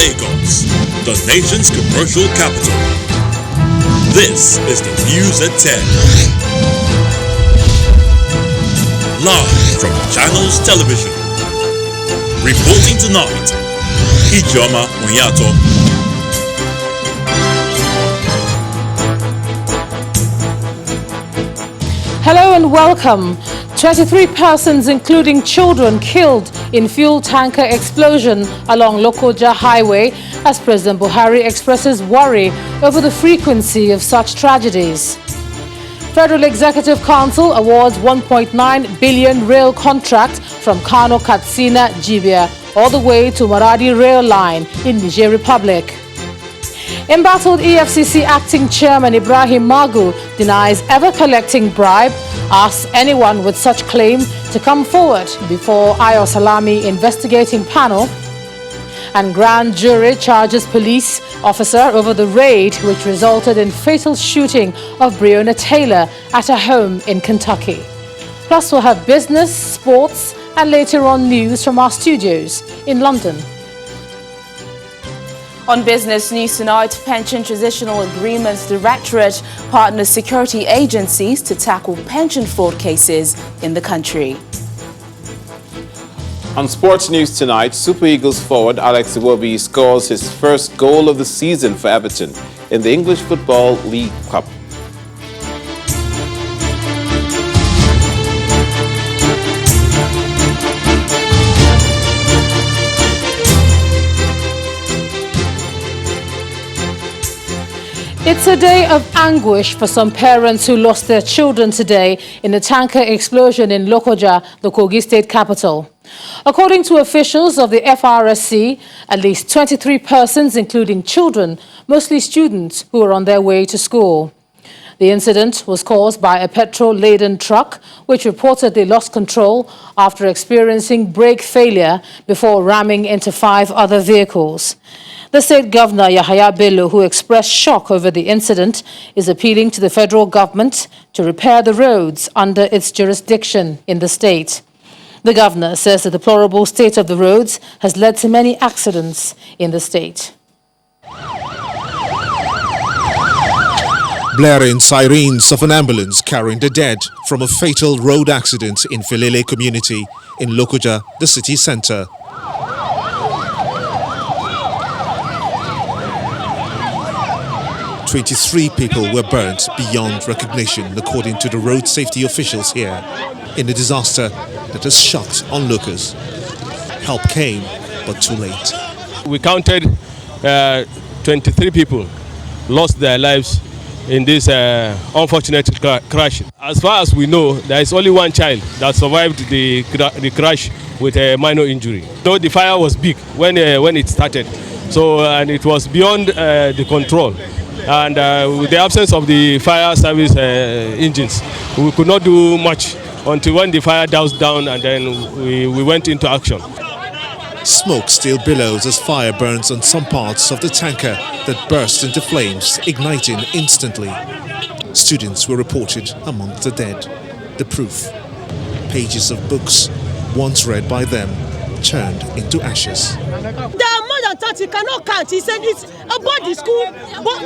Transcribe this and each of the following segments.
Lagos, the nation's commercial capital. This is the News at 10. Live from Channels Television. Reporting tonight, Ijoma Onyato. Hello and welcome. 23 persons, including children, killed in fuel tanker explosion along Lokoja Highway as President Buhari expresses worry over the frequency of such tragedies. Federal Executive Council awards 1.9 billion rail contract from Kano Katsina Jibia all the way to Maradi rail line in Niger Republic. Embattled EFCC acting chairman Ibrahim Magu denies ever collecting bribe, asks anyone with such claim to come forward before Ayo Salami investigating panel. And grand jury charges police officer over the raid which resulted in fatal shooting of Breonna Taylor at her home in Kentucky. Plus we'll have business, sports and later on news from our studios in London. On business news tonight, Pension Transitional Agreements Directorate partners security agencies to tackle pension fraud cases in the country. On sports news tonight, Super Eagles forward Alex Iwobi scores his first goal of the season for Everton in the English Football League Cup. It's a day of anguish for some parents who lost their children today in a tanker explosion in Lokoja, the Kogi state capital. According to officials of the FRSC, at least 23 persons, including children, mostly students who were on their way to school. The incident was caused by a petrol-laden truck, which reportedly lost control after experiencing brake failure before ramming into 5 other vehicles. The state governor, Yahaya Bello, who expressed shock over the incident, is appealing to the federal government to repair the roads under its jurisdiction in the state. The governor says the deplorable state of the roads has led to many accidents in the state. Blaring sirens of an ambulance carrying the dead from a fatal road accident in Filele community in Lokoja, the city center. "23 people were burnt beyond recognition," according to the road safety officials here, in a disaster that has shocked onlookers. Help came, but too late. We counted 23 people lost their lives in this unfortunate crash. As far as we know, there is only one child that survived the crash with a minor injury. Though the fire was big when it started, and it was beyond the control. And with the absence of the fire service engines, we could not do much until when the fire doused down, and then we went into action. Smoke still billows as fire burns on some parts of the tanker that burst into flames, igniting instantly. Students were reported among the dead. The proof: pages of books, once read by them, turned into ashes. There are more than 30, cannot count. He said it's about the school, but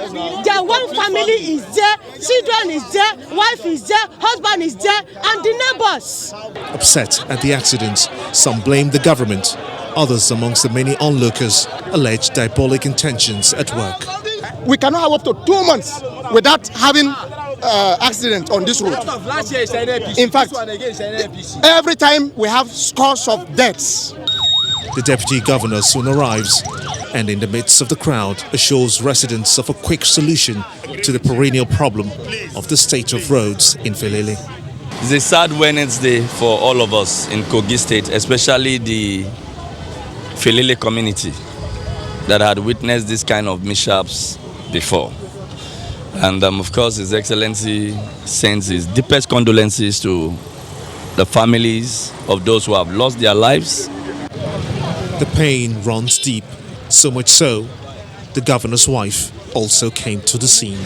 their one family is there, children is there, wife is there, husband is there, and the neighbors. Upset at the accident, some blame the government. Others amongst the many onlookers allege diabolic intentions at work. We cannot have up to 2 months without having accident on this road. In fact, every time we have scores of deaths. The deputy governor soon arrives and in the midst of the crowd assures residents of a quick solution to the perennial problem of the state of roads in Filele. It's a sad Wednesday for all of us in Kogi State, especially the Filele community that had witnessed this kind of mishaps before. And of course, His Excellency sends his deepest condolences to the families of those who have lost their lives. The pain runs deep, so much so, the governor's wife also came to the scene.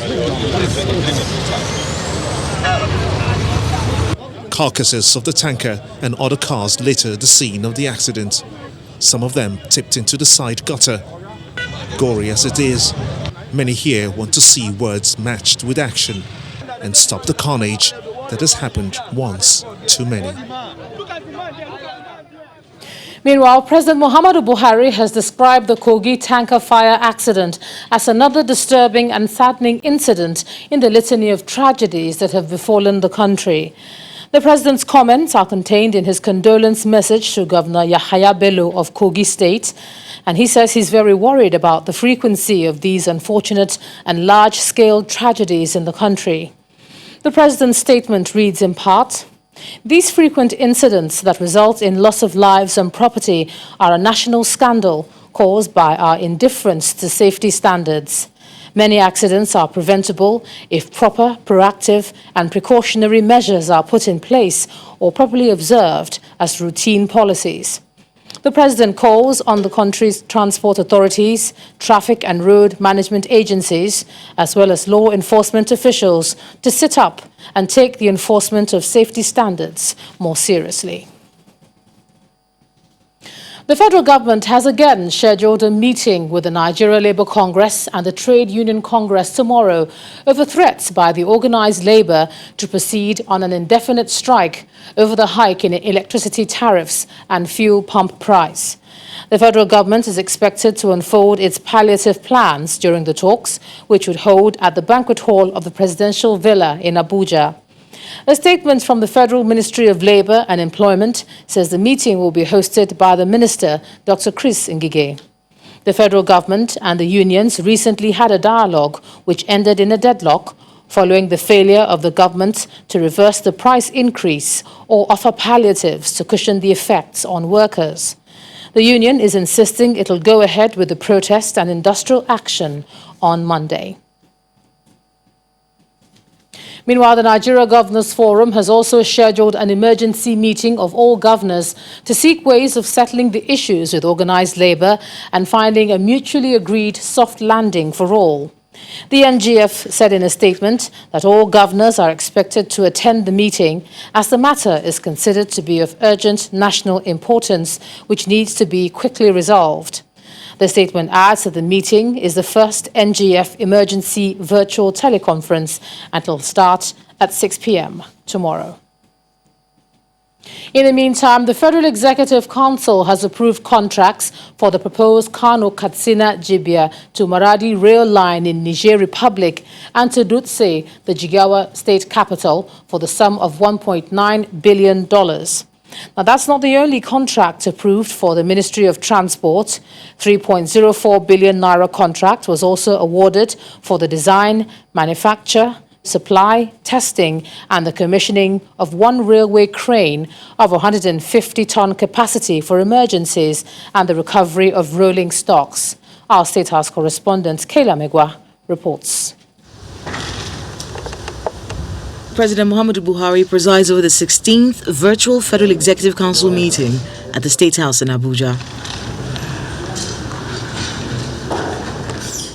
Carcasses of the tanker and other cars litter the scene of the accident. Some of them tipped into the side gutter. Gory as it is, many here want to see words matched with action and stop the carnage that has happened once too many. Meanwhile, President Muhammadu Buhari has described the Kogi tanker fire accident as another disturbing and saddening incident in the litany of tragedies that have befallen the country. The president's comments are contained in his condolence message to Governor Yahaya Bello of Kogi State, and he says he's very worried about the frequency of these unfortunate and large-scale tragedies in the country. The president's statement reads in part, "These frequent incidents that result in loss of lives and property are a national scandal caused by our indifference to safety standards. Many accidents are preventable if proper, proactive and precautionary measures are put in place or properly observed as routine policies." The president calls on the country's transport authorities, traffic and road management agencies, as well as law enforcement officials to sit up and take the enforcement of safety standards more seriously. The federal government has again scheduled a meeting with the Nigeria Labour Congress and the Trade Union Congress tomorrow over threats by the organised labour to proceed on an indefinite strike over the hike in electricity tariffs and fuel pump price. The federal government is expected to unfold its palliative plans during the talks, which would hold at the banquet hall of the presidential villa in Abuja. A statement from the Federal Ministry of Labour and Employment says the meeting will be hosted by the Minister, Dr. Chris Ngige. The federal government and the unions recently had a dialogue which ended in a deadlock following the failure of the government to reverse the price increase or offer palliatives to cushion the effects on workers. The union is insisting it'll go ahead with the protest and industrial action on Monday. Meanwhile, the Nigeria Governors Forum has also scheduled an emergency meeting of all governors to seek ways of settling the issues with organised labour and finding a mutually agreed soft landing for all. The NGF said in a statement that all governors are expected to attend the meeting as the matter is considered to be of urgent national importance, which needs to be quickly resolved. The statement adds that the meeting is the first NGF emergency virtual teleconference and will start at 6 p.m. tomorrow. In the meantime, the Federal Executive Council has approved contracts for the proposed Kano-Katsina-Jibia to Maradi rail line in Niger Republic and to Dutse, the Jigawa state capital, for the sum of $1.9 billion. Now, that's not the only contract approved for the Ministry of Transport. 3.04 billion naira contract was also awarded for the design, manufacture, supply, testing and the commissioning of one railway crane of 150-ton capacity for emergencies and the recovery of rolling stocks. Our State House correspondent, Kayla Megwa, reports. President Muhammadu Buhari presides over the 16th Virtual Federal Executive Council meeting at the State House in Abuja.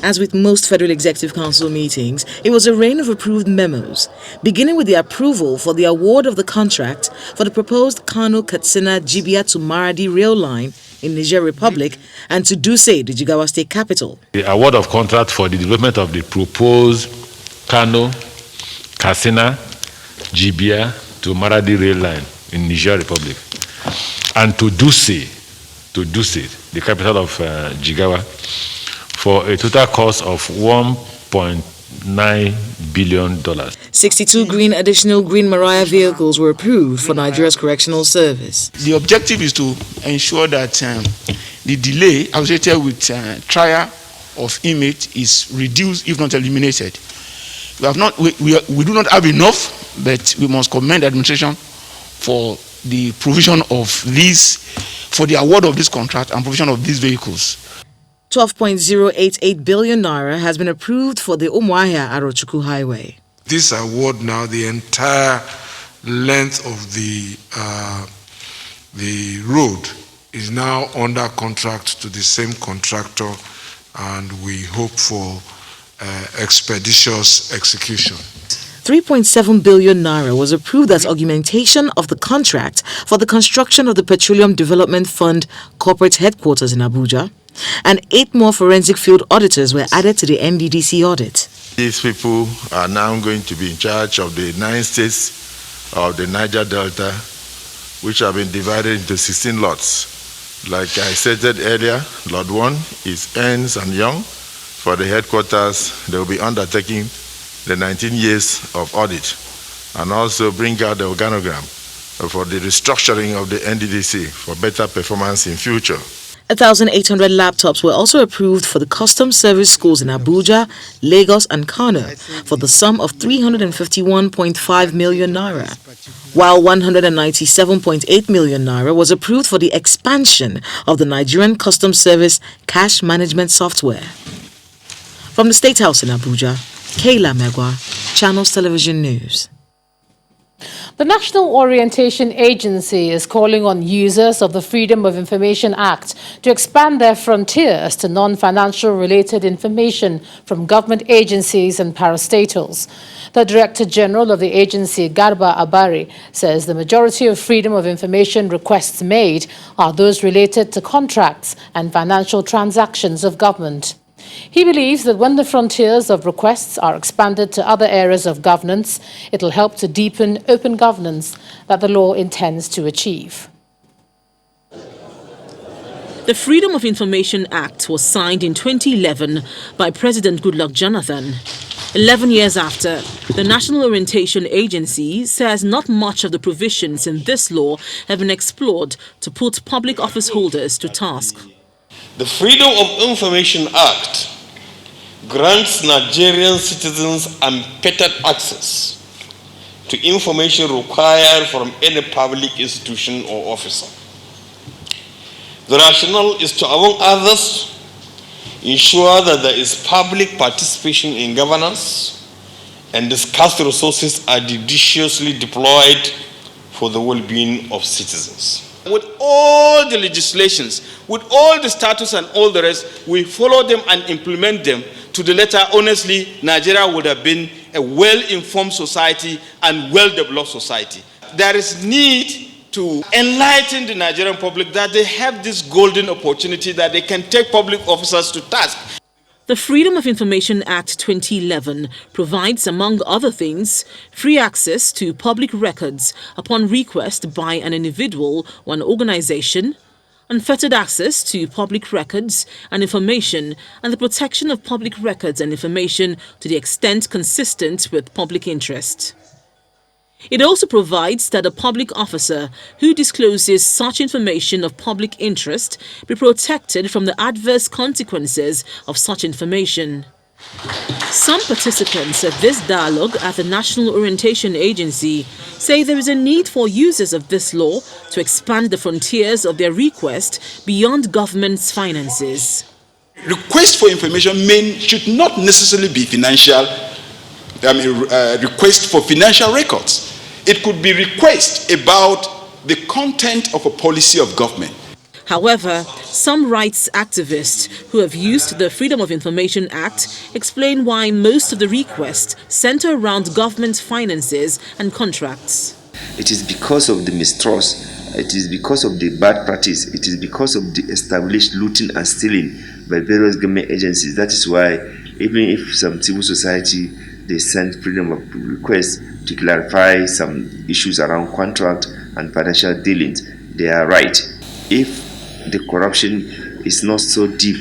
As with most Federal Executive Council meetings, it was a rain of approved memos, beginning with the approval for the award of the contract for the proposed Kano-Katsina-Jibia to Maradi rail line in Niger Republic and to Dutse, the Jigawa state capital. The award of contract for the development of the proposed Kano-Katsina Jibia to Maradi rail line in Niger Republic, and to Dutse, the capital of Jigawa, for a total cost of $1.9 billion. 62 additional Green Mariah vehicles were approved for Nigeria's correctional service. The objective is to ensure that the delay associated with trial of inmate is reduced, if not eliminated. We do not have enough, but we must commend the administration for the provision of these, for the award of this contract and provision of these vehicles. 12.088 billion naira has been approved for the Umuahia-Arochukwu Highway. This award now, the entire length of the road is now under contract to the same contractor, and we hope for expeditious execution. 3.7 billion naira was approved as augmentation of the contract for the construction of the Petroleum Development Fund corporate headquarters in Abuja. And 8 more forensic field auditors were added to the NDDC audit. These people are now going to be in charge of the 9 states of the Niger Delta, which have been divided into 16 lots. Like I stated earlier, Lot 1 is Ernst and Young. For the headquarters, they will be undertaking the 19 years of audit and also bring out the organogram for the restructuring of the NDDC for better performance in future. 1,800 laptops were also approved for the customs service schools in Abuja, Lagos and Kano for the sum of 351.5 million naira, while 197.8 million naira was approved for the expansion of the Nigerian Customs Service cash management software. From the State House in Abuja, Kayla Megwa, Channels Television News. The National Orientation Agency is calling on users of the Freedom of Information Act to expand their frontiers to non-financial related information from government agencies and parastatals. The Director General of the agency, Garba Abari, says the majority of Freedom of Information requests made are those related to contracts and financial transactions of government. He believes that when the frontiers of requests are expanded to other areas of governance, it will help to deepen open governance that the law intends to achieve. The Freedom of Information Act was signed in 2011 by President Goodluck Jonathan. 11 years after, the National Orientation Agency says not much of the provisions in this law have been explored to put public office holders to task. The Freedom of Information Act grants Nigerian citizens unfettered access to information required from any public institution or officer. The rationale is to, among others, ensure that there is public participation in governance and discussed resources are judiciously deployed for the well-being of citizens. With all the legislations, with all the status and all the rest, we follow them and implement them to the letter. Honestly, Nigeria would have been a well-informed society and well-developed society. There is need to enlighten the Nigerian public that they have this golden opportunity that they can take public officers to task. The Freedom of Information Act 2011 provides, among other things, free access to public records upon request by an individual or an organization, unfettered access to public records and information, and the protection of public records and information to the extent consistent with public interest. It also provides that a public officer who discloses such information of public interest be protected from the adverse consequences of such information. Some participants at this dialogue at the National Orientation Agency say there is a need for users of this law to expand the frontiers of their request beyond government's finances. Request for information should not necessarily be financial. Request for financial records. It could be request about the content of a policy of government. However, some rights activists who have used the Freedom of Information Act explain why most of the requests center around government finances and contracts. It is because of the mistrust, it is because of the bad practice, it is because of the established looting and stealing by various government agencies. That is why even if some civil society, they send freedom of request to clarify some issues around contract and financial dealings, they are right. If the corruption is not so deep,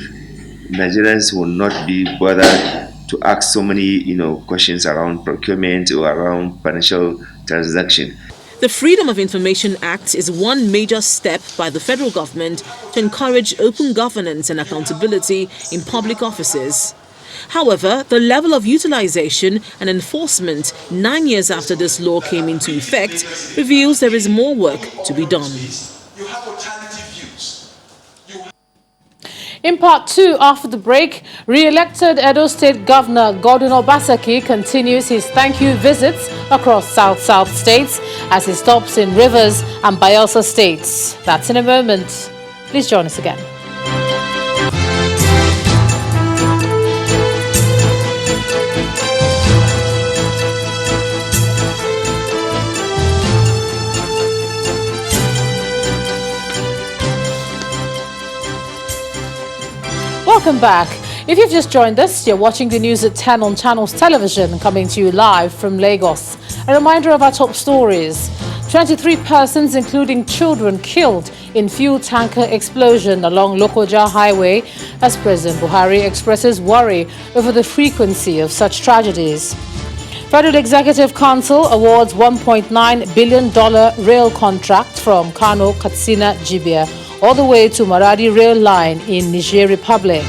Nigerians will not be bothered to ask so many questions around procurement or around financial transaction. The Freedom of Information Act is one major step by the federal government to encourage open governance and accountability in public offices. However, the level of utilization and enforcement 9 years after this law came into effect reveals there is more work to be done. In part two, after the break, re-elected Edo State Governor Godwin Obaseki continues his thank you visits across South states as he stops in Rivers and Bayelsa states. That's in a moment. Please join us again. Welcome back. If you've just joined us, you're watching the news at 10 on Channels Television, coming to you live from Lagos. A reminder of our top stories. 23 persons, including children, killed in fuel tanker explosion along Lokoja Highway as President Buhari expresses worry over the frequency of such tragedies. Federal Executive Council awards $1.9 billion rail contract from Kano, Katsina, Jibia, all the way to Maradi rail line in Niger Republic.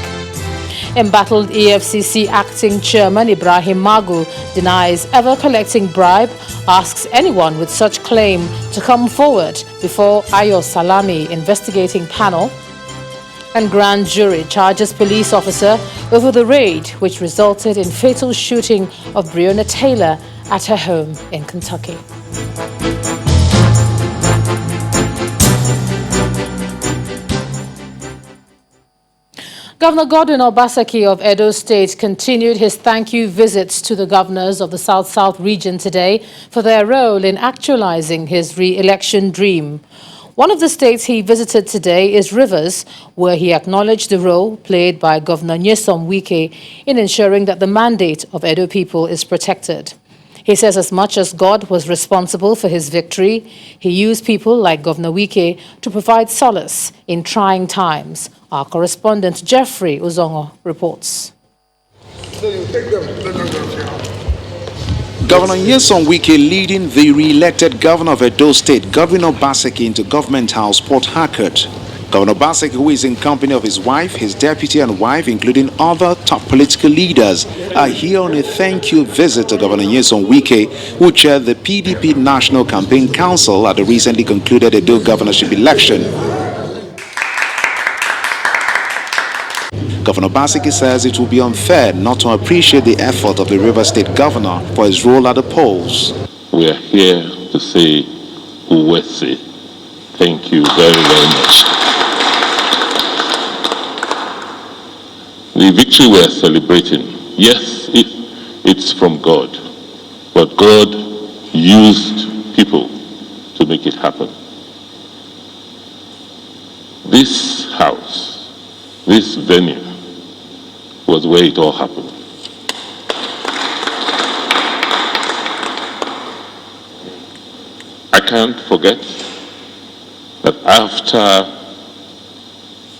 Embattled EFCC acting chairman Ibrahim Magu denies ever collecting bribe, asks anyone with such claim to come forward before Ayo Salami investigating panel. And grand jury charges police officer over the raid which resulted in fatal shooting of Breonna Taylor at her home in Kentucky. Governor Godwin Obaseki of Edo State continued his thank you visits to the governors of the South-South region today for their role in actualizing his re-election dream. One of the states he visited today is Rivers, where he acknowledged the role played by Governor Nyesom Wike in ensuring that the mandate of Edo people is protected. He says as much as God was responsible for his victory, he used people like Governor Wike to provide solace in trying times. Our correspondent Jeffrey Uzongo reports. Governor Nyesom Wike leading the re-elected governor of Edo State, Governor Obaseki, into Government House, Port Harcourt. Governor Obaseki, who is in company of his wife, his deputy and wife, including other top political leaders, are here on a thank you visit to Governor Nyesom Wike, who chaired the PDP National Campaign Council at the recently concluded Edo governorship election. Governor Obaseki says it will be unfair not to appreciate the effort of the River State governor for his role at the polls. We are here to say, Uwese, thank you very, very much. The victory we are celebrating, yes, it's from God, but God used people to make it happen. This house, this venue, was where it all happened. I can't forget that after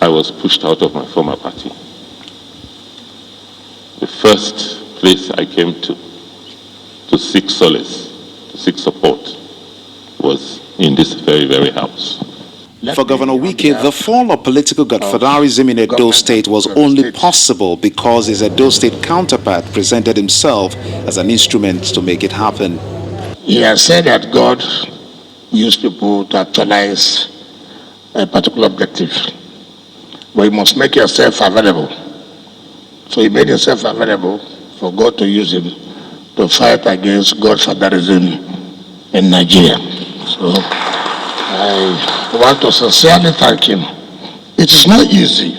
I was pushed out of my former party, the first place I came to seek solace, to seek support, was in this very, very house. For Governor Wike, the fall of political godfatherism in Edo State was only possible because his Edo State counterpart presented himself as an instrument to make it happen. He has said that God used people to actualize a particular objective, but you must make yourself available. So he made himself available for God to use him to fight against godfatherism in Nigeria. So I want to sincerely thank him. It is not easy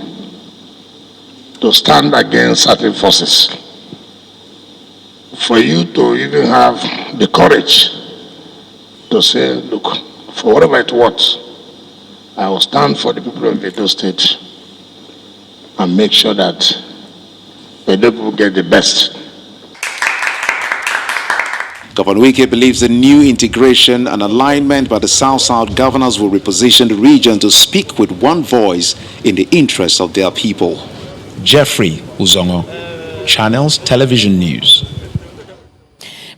to stand against certain forces. For you to even have the courage to say, look, for whatever it was, I will stand for the people of Edo State and make sure that Edo people get the best. Governor Wike believes the new integration and alignment by the South-South governors will reposition the region to speak with one voice in the interest of their people. Jeffrey Uzongo, Channels Television News.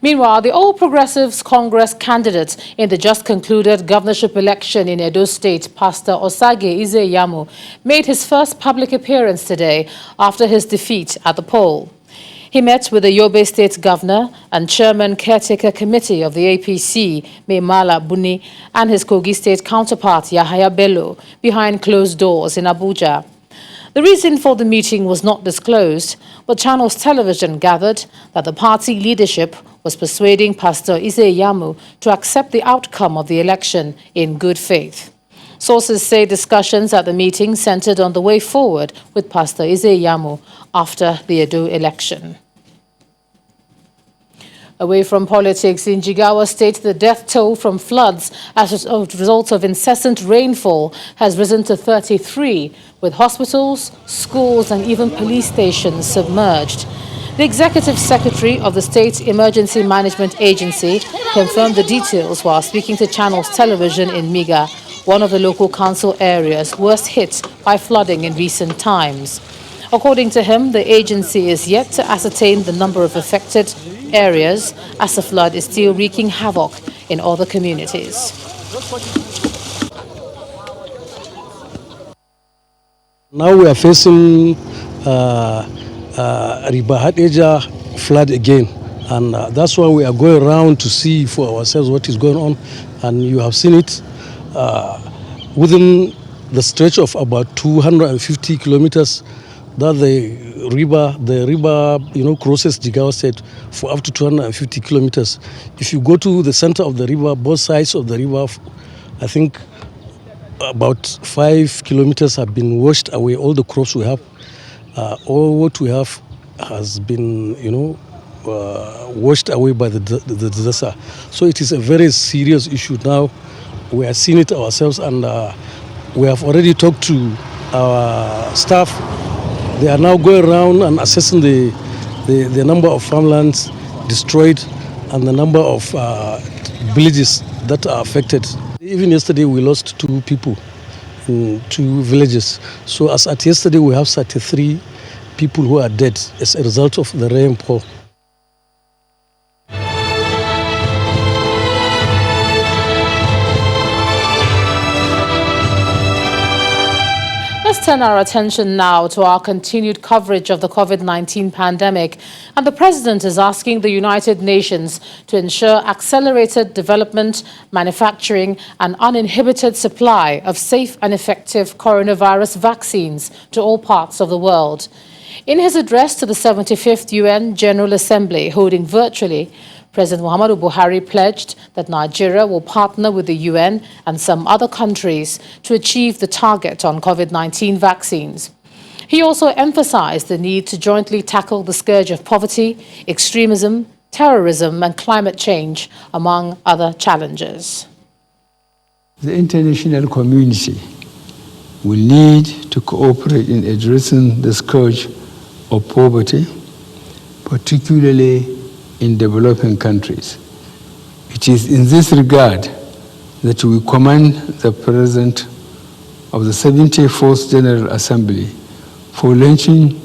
Meanwhile, the All Progressives Congress candidate in the just concluded governorship election in Edo State, Pastor Osage Ize-Yamu, made his first public appearance today after his defeat at the poll. He met with the Yobe State Governor and Chairman Caretaker Committee of the APC, Meimala Buni, and his Kogi State counterpart, Yahaya Bello, behind closed doors in Abuja. The reason for the meeting was not disclosed, but Channels Television gathered that the party leadership was persuading Pastor Ize-Yamu to accept the outcome of the election in good faith. Sources say discussions at the meeting centered on the way forward with Pastor Ize-Yamu after the Edo election. Away from politics, in Jigawa State, the death toll from floods as a result of incessant rainfall has risen to 33, with hospitals, schools and even police stations submerged. The Executive Secretary of the State Emergency Management Agency confirmed the details while speaking to Channels Television in Miga, one of the local council areas worst hit by flooding in recent times. According to him, the agency is yet to ascertain the number of affected areas as the flood is still wreaking havoc in other communities. Now we are facing Riba Hadeja flood again, and that's why we are going around to see for ourselves what is going on. And you have seen it within the stretch of about 250 kilometers that the river crosses Jigawa State for up to 250 kilometers. If you go to the center of the river, both sides of the river, I think about 5 kilometers have been washed away. All the crops we have, all what we have has been, washed away by the disaster. So it is a very serious issue now. We are seeing it ourselves, and we have already talked to our staff. They are now going around and assessing the number of farmlands destroyed and the number of villages that are affected. Even yesterday we lost 2 people in 2 villages. So as at yesterday we have 33 people who are dead as a result of the rainfall. Let's turn our attention now to our continued coverage of the COVID-19 pandemic. And the President is asking the United Nations to ensure accelerated development, manufacturing and uninhibited supply of safe and effective coronavirus vaccines to all parts of the world. In his address to the 75th UN General Assembly, holding virtually, President Muhammadu Buhari pledged that Nigeria will partner with the UN and some other countries to achieve the target on COVID-19 vaccines. He also emphasized the need to jointly tackle the scourge of poverty, extremism, terrorism and climate change, among other challenges. The international community will need to cooperate in addressing the scourge of poverty, particularly in developing countries. It is in this regard that we commend the President of the 74th General Assembly for launching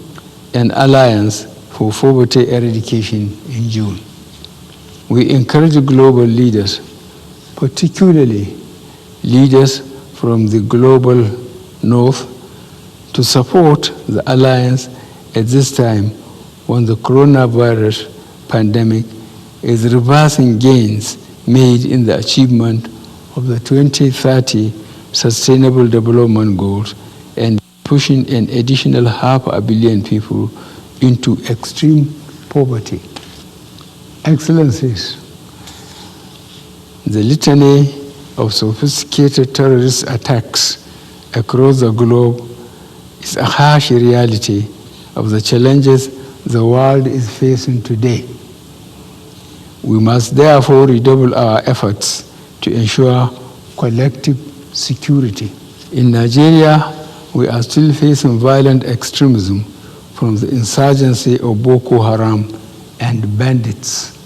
an alliance for poverty eradication in June. We encourage global leaders, particularly leaders from the global north, to support the alliance at this time when the coronavirus pandemic is reversing gains made in the achievement of the 2030 Sustainable Development Goals and pushing an additional 500 million people into extreme poverty. Excellencies, the litany of sophisticated terrorist attacks across the globe is a harsh reality of the challenges the world is facing today. We must therefore redouble our efforts to ensure collective security. In Nigeria, we are still facing violent extremism from the insurgency of Boko Haram and bandits.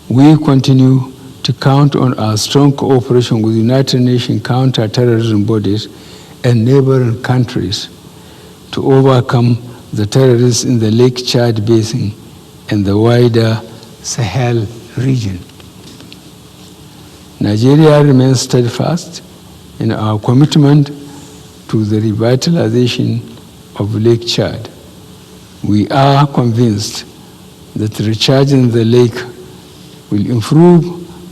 We continue to count on our strong cooperation with United Nations counter-terrorism bodies and neighboring countries to overcome the terrorists in the Lake Chad Basin and the wider Sahel region. Nigeria remains steadfast in our commitment to the revitalization of Lake Chad. We are convinced that recharging the lake will improve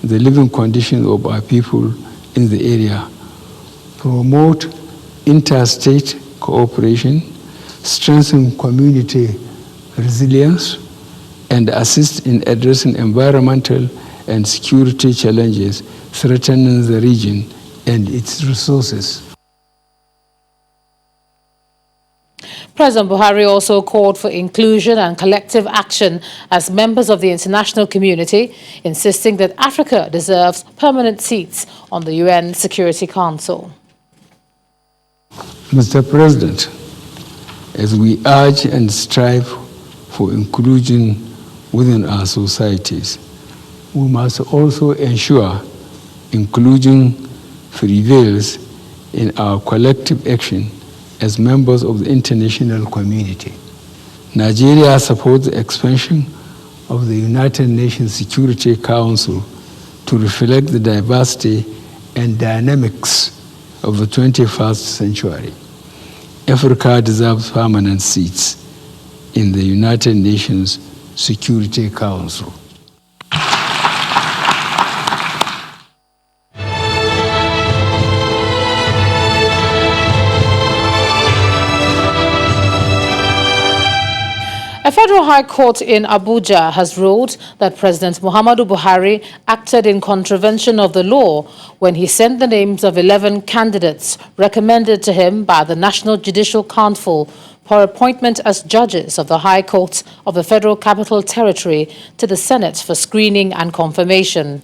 the living conditions of our people in the area, promote interstate cooperation, strengthen community resilience, and assist in addressing environmental and security challenges threatening the region and its resources. President Buhari also called for inclusion and collective action as members of the international community, insisting that Africa deserves permanent seats on the UN Security Council. Mr. President, as we urge and strive for inclusion within our societies, we must also ensure inclusion prevails in our collective action as members of the international community. Nigeria supports the expansion of the United Nations Security Council to reflect the diversity and dynamics of the 21st century. Africa deserves permanent seats in the United Nations Security Council. A federal high court in Abuja has ruled that President Muhammadu Buhari acted in contravention of the law when he sent the names of 11 candidates recommended to him by the National Judicial Council for appointment as judges of the High Court of the Federal Capital Territory to the Senate for screening and confirmation.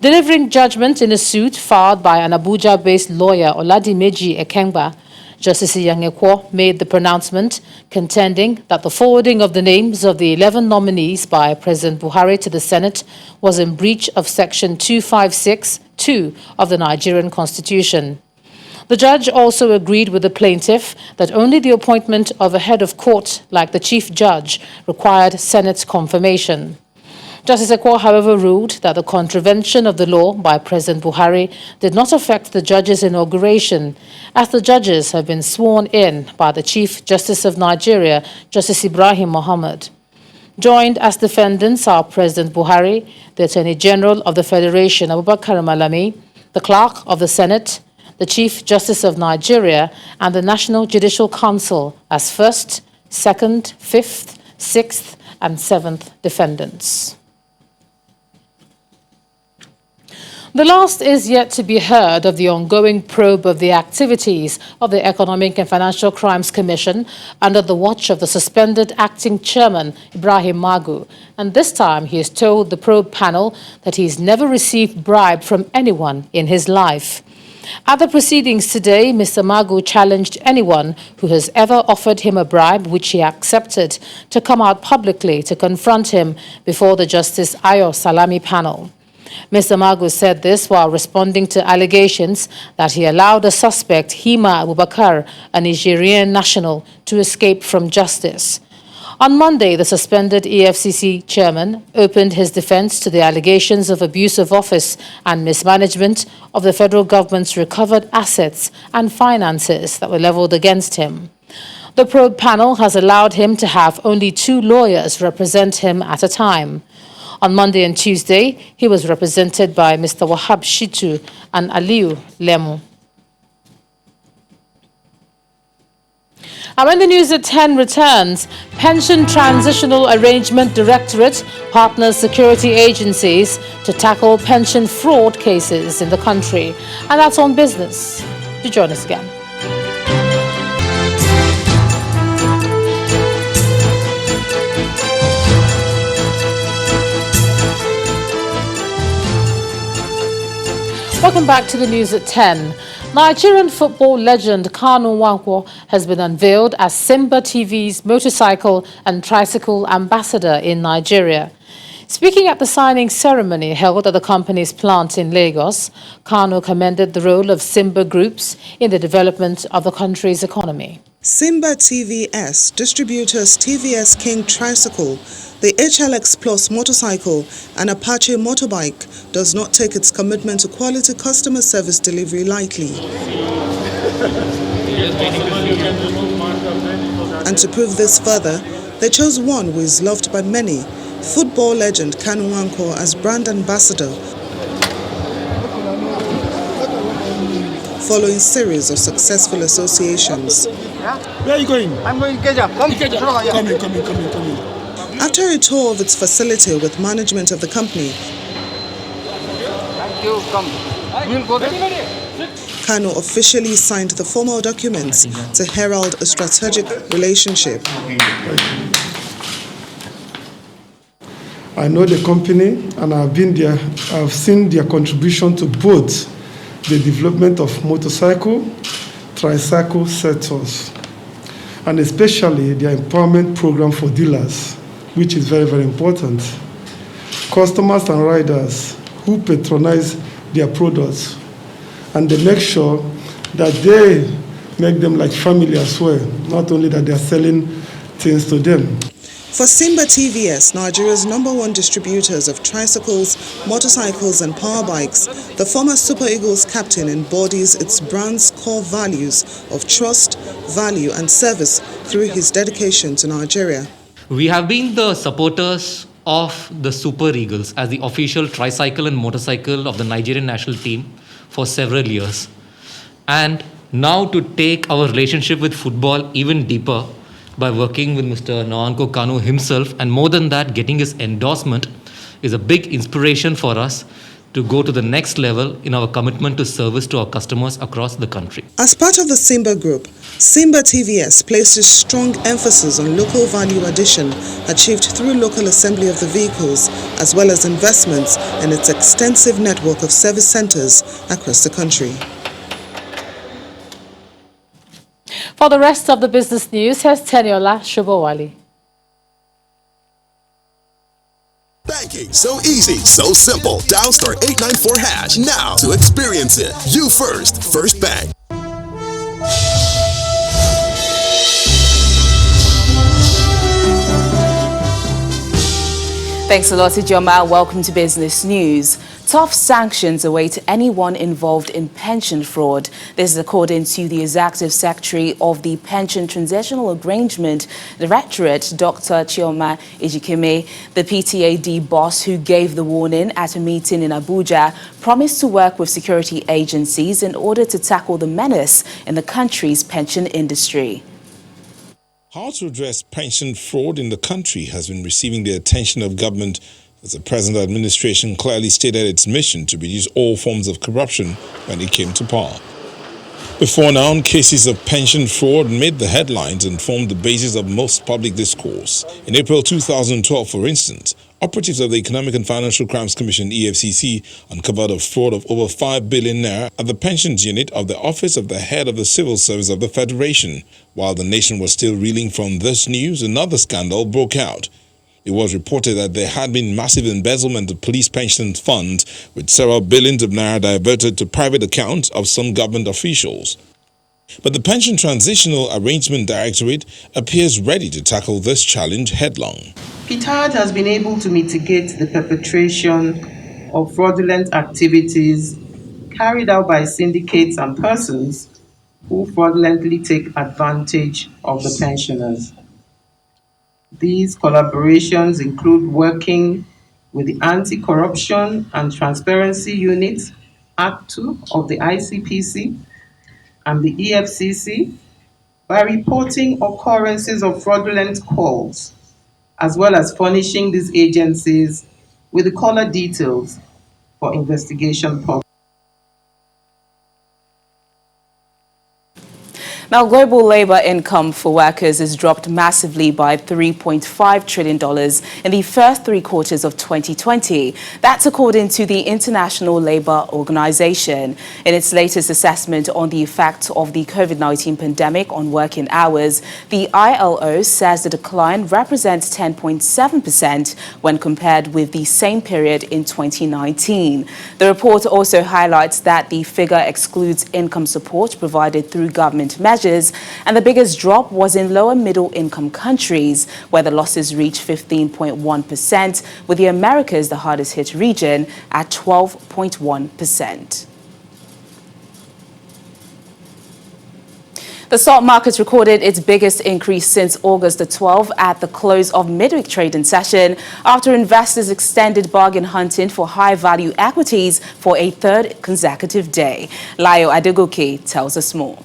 Delivering judgment in a suit filed by an Abuja-based lawyer, Oladimeji Ekengba, Justice Yangekwo made the pronouncement, contending that the forwarding of the names of the 11 nominees by President Buhari to the Senate was in breach of Section 256(2) of the Nigerian Constitution. The judge also agreed with the plaintiff that only the appointment of a head of court, like the chief judge, required Senate confirmation. Justice Ekwo, however, ruled that the contravention of the law by President Buhari did not affect the judge's inauguration, as the judges have been sworn in by the Chief Justice of Nigeria, Justice Ibrahim Mohammed. Joined as defendants are President Buhari, the Attorney General of the Federation, Abubakar Malami, the Clerk of the Senate, the Chief Justice of Nigeria, and the National Judicial Council as first, second, fifth, sixth, and seventh defendants. The last is yet to be heard of the ongoing probe of the activities of the Economic and Financial Crimes Commission under the watch of the suspended acting chairman, Ibrahim Magu. And this time he has told the probe panel that he's never received bribe from anyone in his life. At the proceedings today, Mr. Magu challenged anyone who has ever offered him a bribe, which he accepted, to come out publicly to confront him before the Justice Ayo Salami panel. Mr. Magu said this while responding to allegations that he allowed a suspect, Hima Abubakar, a Nigerian national, to escape from justice. On Monday, the suspended EFCC chairman opened his defense to the allegations of abuse of office and mismanagement of the federal government's recovered assets and finances that were leveled against him. The probe panel has allowed him to have only 2 lawyers represent him at a time. On Monday and Tuesday, he was represented by Mr. Wahab Shitu and Aliu Lemu. And when the news at 10 returns, Pension Transitional Arrangement Directorate partners security agencies to tackle pension fraud cases in the country. And that's on business. Do join us again. Welcome back to the news at 10. Nigerian football legend Kanu Nwankwo has been unveiled as Simba TV's motorcycle and tricycle ambassador in Nigeria. Speaking at the signing ceremony held at the company's plant in Lagos, Kanu commended the role of Simba groups in the development of the country's economy. Simba TVS distributors TVS King Tricycle, the HLX Plus motorcycle and Apache motorbike does not take its commitment to quality customer service delivery lightly. And to prove this further, they chose one who is loved by many, football legend Kanu Nwankwo, as brand ambassador, following series of successful associations. Where are you going? I'm going to Ikeja. Come in. After a tour of its facility with management of the company, Thank you. Come. We'll go there. Kanu officially signed the formal documents to herald a strategic relationship. I know the company and I've been there. I've seen their contribution to both the development of motorcycle, tricycle sectors, and especially their empowerment program for dealers, which is very, very important. Customers and riders who patronize their products, and they make sure that they make them like family as well, not only that they're selling things to them. For Simba TVS, Nigeria's #1 distributors of tricycles, motorcycles and power bikes, the former Super Eagles captain embodies its brand's core values of trust, value and service through his dedication to Nigeria. We have been the supporters of the Super Eagles as the official tricycle and motorcycle of the Nigerian national team for several years. And now to take our relationship with football even deeper by working with Mr. Nwankwo Kanu himself, and more than that, getting his endorsement is a big inspiration for us to go to the next level in our commitment to service to our customers across the country. As part of the Simba Group, Simba TVS places strong emphasis on local value addition achieved through local assembly of the vehicles, as well as investments in its extensive network of service centers across the country. For the rest of the business news, here's Teniola Shobowali. Banking, so easy, so simple. Dial *894# now to experience it. You first, First Bank. Thanks a lot, Ijoma. Welcome to Business News. Tough sanctions await anyone involved in pension fraud. This is according to the Executive Secretary of the Pension Transitional Arrangement Directorate, Dr. Chioma Ejikeme. The PTAD boss, who gave the warning at a meeting in Abuja, promised to work with security agencies in order to tackle the menace in the country's pension industry. How to address pension fraud in the country has been receiving the attention of government, as the present administration clearly stated its mission to reduce all forms of corruption when it came to power. Before now, cases of pension fraud made the headlines and formed the basis of most public discourse. In April 2012, for instance, operatives of the Economic and Financial Crimes Commission (EFCC) uncovered a fraud of over 5 billion naira at the pensions unit of the Office of the Head of the Civil Service of the Federation. While the nation was still reeling from this news, another scandal broke out. It was reported that there had been massive embezzlement of police pension funds, with several billions of naira diverted to private accounts of some government officials. But the Pension Transitional Arrangement Directorate appears ready to tackle this challenge headlong. PTAD has been able to mitigate the perpetration of fraudulent activities carried out by syndicates and persons who fraudulently take advantage of the pensioners. These collaborations include working with the Anti-Corruption and Transparency Unit, Act 2 of the ICPC, and the EFCC by reporting occurrences of fraudulent calls, as well as furnishing these agencies with the caller details for investigation purposes. Now, global labor income for workers has dropped massively by $3.5 trillion in the first 3 quarters of 2020. That's according to the International Labour Organization. In its latest assessment on the effect of the COVID-19 pandemic on working hours, the ILO says the decline represents 10.7% when compared with the same period in 2019. The report also highlights that the figure excludes income support provided through government measures, and the biggest drop was in lower middle income countries, where the losses reached 15.1%, with the Americas the hardest hit region at 12.1%. The stock market recorded its biggest increase since August the 12th at the close of midweek trading session after investors extended bargain hunting for high-value equities for a 3rd consecutive day. Layo Adegoke tells us more.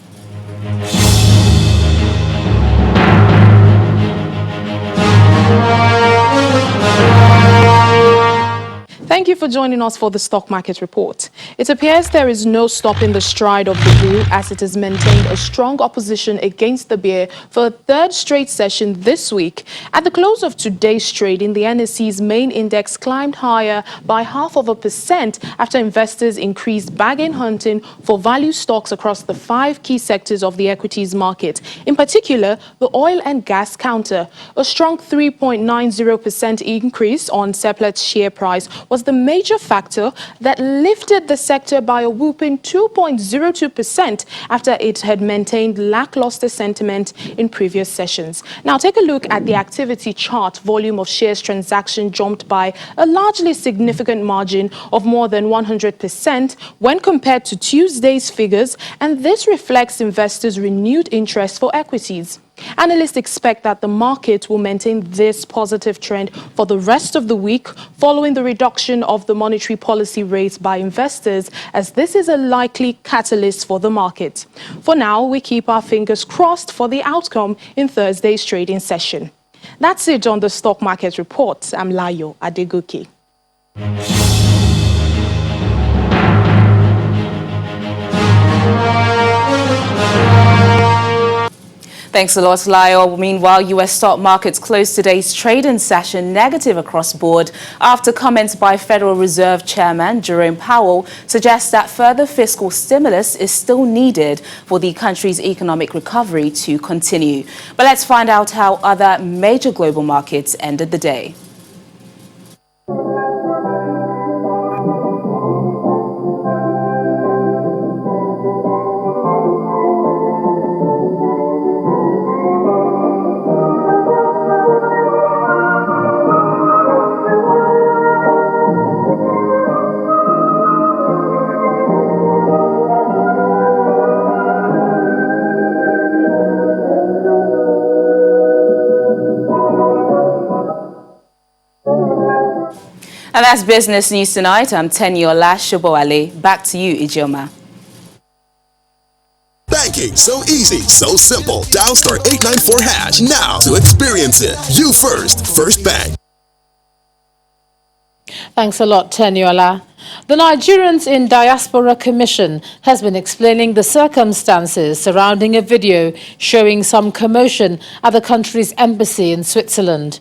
Thank you for joining us for the Stock Market Report. It appears there is no stopping the stride of the bull as it has maintained a strong opposition against the bear for a third straight session this week. At the close of today's trading, the NSE's main index climbed higher by 0.5% after investors increased bargain hunting for value stocks across the 5 key sectors of the equities market, in particular the oil and gas counter. A strong 3.90% increase on Seplat's share price was the major factor that lifted the sector by a whopping 2.02% after it had maintained lackluster sentiment in previous sessions. Now take a look at the activity chart. Volume of shares transaction jumped by a largely significant margin of more than 100% when compared to Tuesday's figures, and this reflects investors' renewed interest for equities. Analysts expect that the market will maintain this positive trend for the rest of the week following the reduction of the monetary policy rate by investors, as this is a likely catalyst for the market. For now, we keep our fingers crossed for the outcome in Thursday's trading session. That's it on the Stock Market Report. I'm Layo Adegoke. Thanks a lot, Lyle. Meanwhile, U.S. stock markets closed today's trading session negative across board after comments by Federal Reserve Chairman Jerome Powell suggest that further fiscal stimulus is still needed for the country's economic recovery to continue. But let's find out how other major global markets ended the day. And that's business news tonight. I'm Teniola Shoboale. Back to you, Ijoma. Banking so easy, so simple. Dial *894# now to experience it. You first bank. Thanks a lot, Teniola. The Nigerians in Diaspora Commission has been explaining the circumstances surrounding a video showing some commotion at the country's embassy in Switzerland.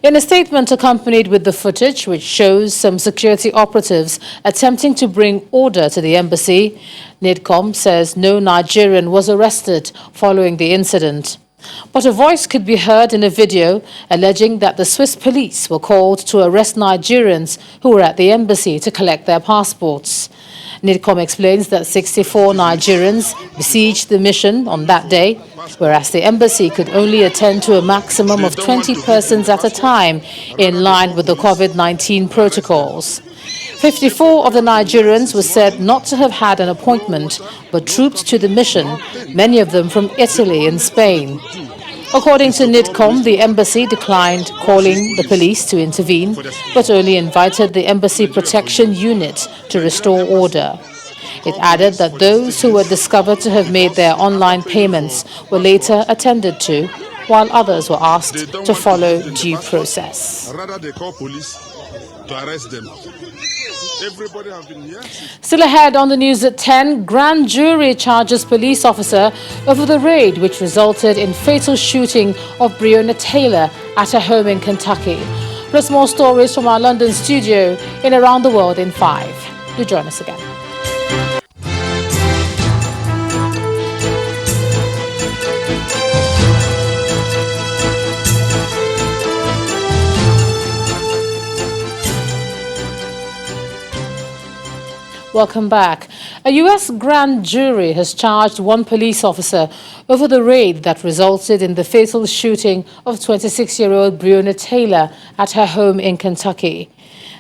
In a statement accompanied with the footage, which shows some security operatives attempting to bring order to the embassy, NIDCOM says no Nigerian was arrested following the incident. But a voice could be heard in a video alleging that the Swiss police were called to arrest Nigerians who were at the embassy to collect their passports. NIDCOM explains that 64 Nigerians besieged the mission on that day, whereas the embassy could only attend to a maximum of 20 persons at a time in line with the COVID-19 protocols. 54 of the Nigerians were said not to have had an appointment, but trooped to the mission, many of them from Italy and Spain. According to NIDCOM, the embassy declined calling the police to intervene, but only invited the Embassy Protection Unit to restore order. It added that those who were discovered to have made their online payments were later attended to, while others were asked to follow due process. Rather, they call police to arrest them. Everybody have been here. Still ahead on the news at 10, grand jury charges police officer over the raid which resulted in fatal shooting of Breonna Taylor at her home in Kentucky. Plus more stories from our London studio in Around the World in 5. Do join us again. Welcome back. A U.S. grand jury has charged one police officer over the raid that resulted in the fatal shooting of 26-year-old Breonna Taylor at her home in Kentucky.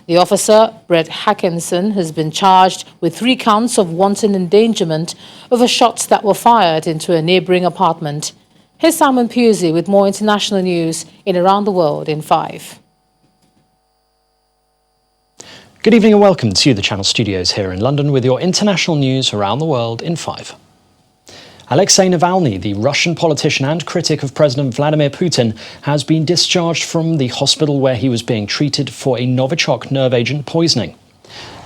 The officer, Brett Hackinson, has been charged with 3 counts of wanton endangerment over shots that were fired into a neighboring apartment. Here's Simon Pusey with more international news in Around the World in 5. Good evening and welcome to the Channel Studios here in London with your international news around the world in 5. Alexei Navalny, the Russian politician and critic of President Vladimir Putin, has been discharged from the hospital where he was being treated for a Novichok nerve agent poisoning.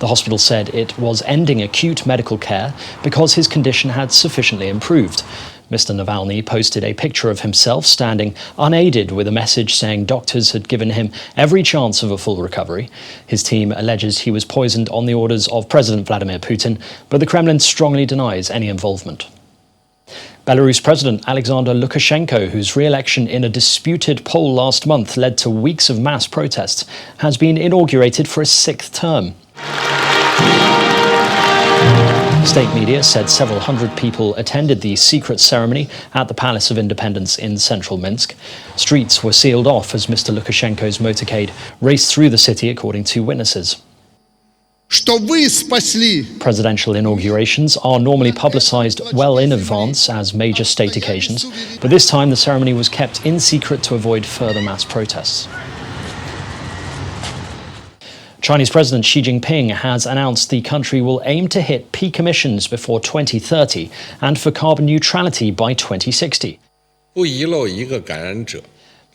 The hospital said it was ending acute medical care because his condition had sufficiently improved. Mr. Navalny posted a picture of himself standing unaided with a message saying doctors had given him every chance of a full recovery. His team alleges he was poisoned on the orders of President Vladimir Putin, but the Kremlin strongly denies any involvement. Belarus President Alexander Lukashenko, whose re-election in a disputed poll last month led to weeks of mass protests, has been inaugurated for a 6th term. State media said several hundred people attended the secret ceremony at the Palace of Independence in central Minsk. Streets were sealed off as Mr. Lukashenko's motorcade raced through the city, according to witnesses. Presidential inaugurations are normally publicized well in advance as major state occasions, but this time the ceremony was kept in secret to avoid further mass protests. Chinese President Xi Jinping has announced the country will aim to hit peak emissions before 2030 and for carbon neutrality by 2060.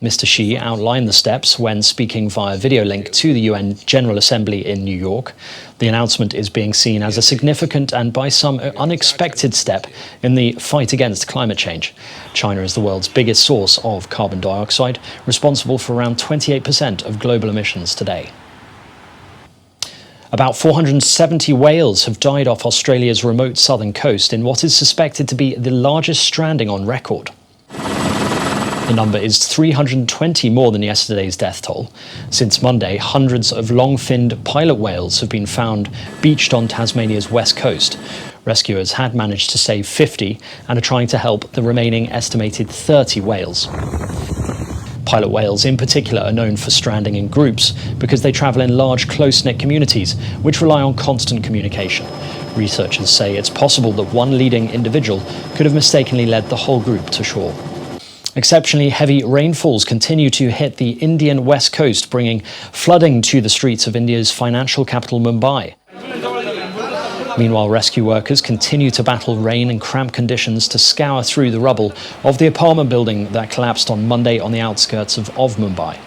Mr. Xi outlined the steps when speaking via video link to the UN General Assembly in New York. The announcement is being seen as a significant and by some unexpected step in the fight against climate change. China is the world's biggest source of carbon dioxide, responsible for around 28% of global emissions today. About 470 whales have died off Australia's remote southern coast in what is suspected to be the largest stranding on record. The number is 320 more than yesterday's death toll. Since Monday, hundreds of long-finned pilot whales have been found beached on Tasmania's west coast. Rescuers had managed to save 50 and are trying to help the remaining estimated 30 whales. Pilot whales in particular are known for stranding in groups because they travel in large, close-knit communities which rely on constant communication. Researchers say it's possible that one leading individual could have mistakenly led the whole group to shore. Exceptionally heavy rainfalls continue to hit the Indian west coast, bringing flooding to the streets of India's financial capital Mumbai. Meanwhile, rescue workers continue to battle rain and cramped conditions to scour through the rubble of the apartment building that collapsed on Monday on the outskirts of Mumbai.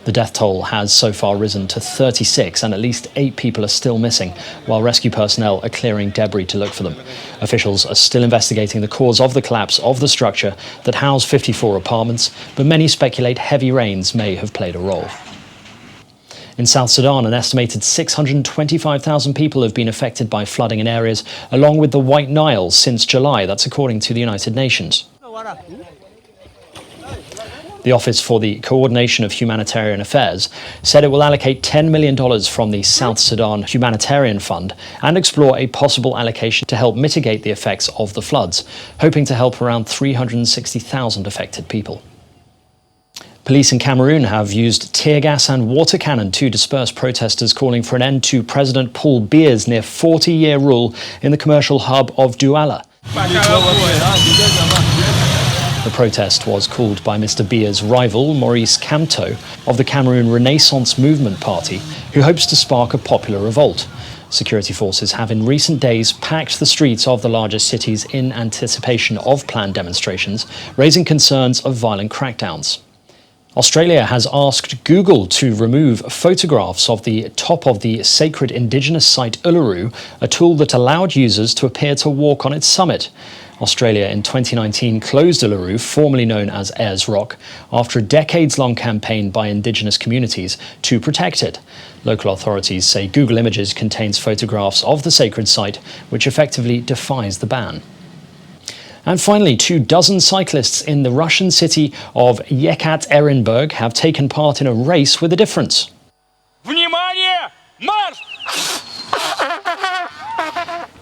The death toll has so far risen to 36 and at least 8 people are still missing, while rescue personnel are clearing debris to look for them. Officials are still investigating the cause of the collapse of the structure that housed 54 apartments, but many speculate heavy rains may have played a role. In South Sudan, an estimated 625,000 people have been affected by flooding in areas along with the White Nile since July. That's according to the United Nations. The Office for the Coordination of Humanitarian Affairs said it will allocate $10 million from the South Sudan Humanitarian Fund and explore a possible allocation to help mitigate the effects of the floods, hoping to help around 360,000 affected people. Police in Cameroon have used tear gas and water cannon to disperse protesters calling for an end to President Paul Biya's near 40-year rule in the commercial hub of Douala. The protest was called by Mr. Biya's rival, Maurice Kamto, of the Cameroon Renaissance Movement Party, who hopes to spark a popular revolt. Security forces have in recent days packed the streets of the largest cities in anticipation of planned demonstrations, raising concerns of violent crackdowns. Australia has asked Google to remove photographs of the top of the sacred indigenous site Uluru, a tool that allowed users to appear to walk on its summit. Australia in 2019 closed Uluru, formerly known as Ayers Rock, after a decades-long campaign by indigenous communities to protect it. Local authorities say Google Images contains photographs of the sacred site, which effectively defies the ban. And finally, 24 cyclists in the Russian city of Yekaterinburg have taken part in a race with a difference.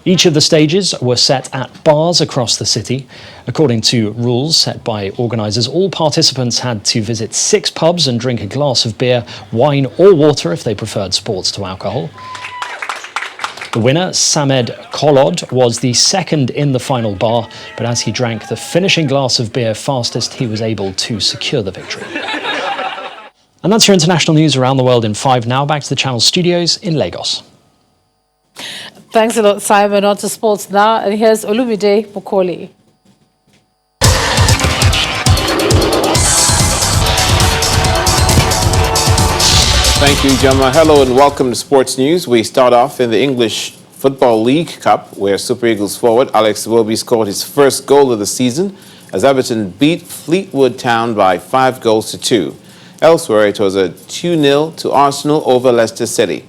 Each of the stages were set at bars across the city. According to rules set by organisers, all participants had to visit 6 pubs and drink a glass of beer, wine or water if they preferred sports to alcohol. The winner, Samed Kolod, was the second in the final bar, but as he drank the finishing glass of beer fastest, he was able to secure the victory. And that's your international news around the world in 5 now. Back to the Channel studios in Lagos. Thanks a lot, Simon. On to sports now, and here's Olumide Mukoli. Thank you, Jama. Hello and welcome to Sports News. We start off in the English Football League Cup, where Super Eagles forward Alex Iwobi scored his first goal of the season as Everton beat Fleetwood Town by 5-2. Elsewhere, it was a 2-0 to Arsenal over Leicester City.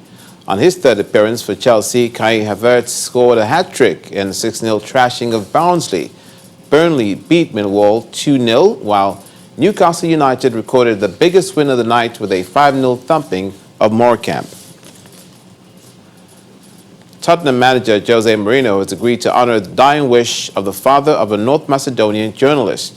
On his third appearance for Chelsea, Kai Havertz scored a hat-trick in a 6-0 thrashing of Barnsley. Burnley beat Millwall 2-0, while Newcastle United recorded the biggest win of the night with a 5-0 thumping of Morecambe. Tottenham manager Jose Mourinho has agreed to honor the dying wish of the father of a North Macedonian journalist.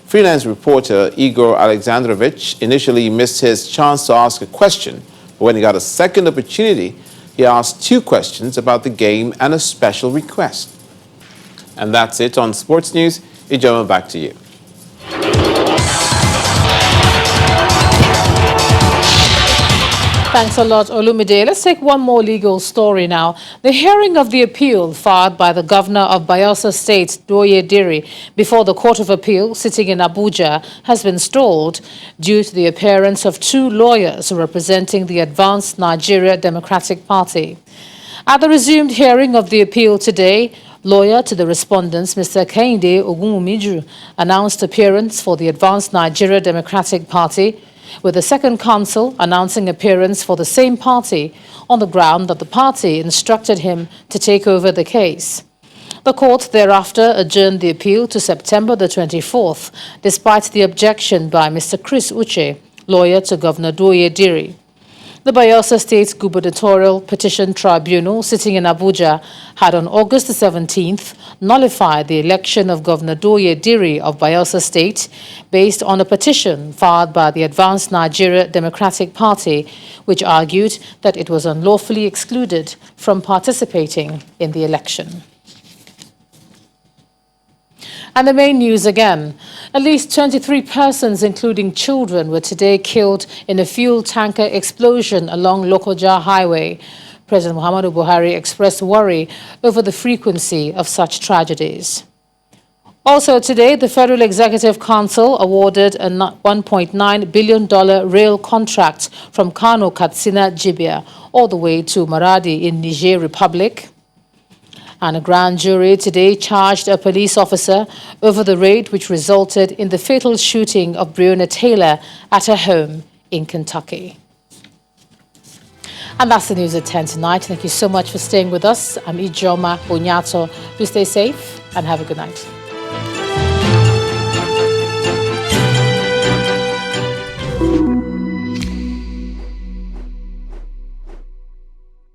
Freelance reporter Igor Alexandrovich initially missed his chance to ask a question, but when he got a second opportunity, he asked 2 questions about the game and a special request. And that's it on Sports News. Ijoma, back to you. Thanks a lot, Olumide. Let's take one more legal story now. The hearing of the appeal filed by the governor of Bayelsa State, Doye Diri, before the Court of Appeal sitting in Abuja has been stalled due to the appearance of 2 lawyers representing the Advanced Nigeria Democratic Party. At the resumed hearing of the appeal today, lawyer to the respondents, Mr. Kehinde Ogunwumiju, announced appearance for the Advanced Nigeria Democratic Party, with the second counsel announcing appearance for the same party on the ground that the party instructed him to take over the case. The court thereafter adjourned the appeal to September the 24th, despite the objection by Mr. Chris Uche, lawyer to Governor Doye Diri. The Bayelsa State Gubernatorial Petition Tribunal, sitting in Abuja, had on August the 17th nullified the election of Governor Doye Diri of Bayelsa State based on a petition filed by the Advanced Nigeria Democratic Party, which argued that it was unlawfully excluded from participating in the election. And the main news again. At least 23 persons, including children, were today killed in a fuel tanker explosion along Lokoja Highway. President Muhammadu Buhari expressed worry over the frequency of such tragedies. Also today, the Federal Executive Council awarded a $1.9 billion rail contract from Kano Katsina Jibia all the way to Maradi in Niger Republic. And a grand jury today charged a police officer over the raid which resulted in the fatal shooting of Breonna Taylor at her home in Kentucky. And that's the news at 10 tonight. Thank you so much for staying with us. I'm Ijoma Onyato. Please stay safe and have a good night.